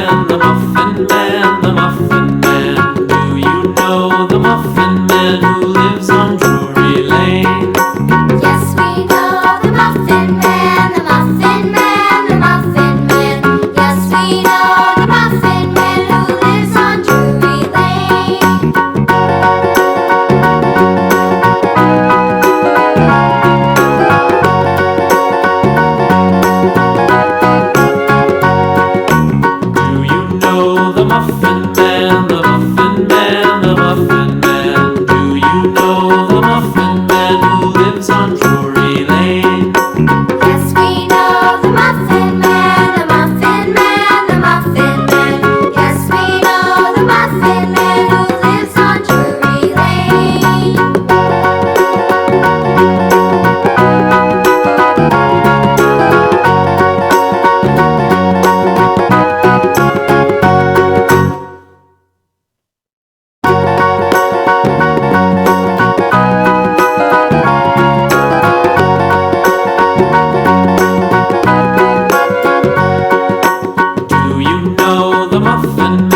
Man, the Muffin Man, the Muffin Man. Do you know the Muffin Man who lives on Drury Lane? Yes, we know the Muffin Man, the Muffin Man, the Muffin Man. Yes, we know the Muffin Man who lives on Drury Lane. Do you know the Muffin Man, the Muffin Man, the Muffin Man? Do you know the Muffin Man who lives on Drury Lane? Yes, we know the Muffin Man, the Muffin Man, the Muffin Man. Yes, we know the Muffin Man who lives on Drury Lane. Do you know the Muffin Man?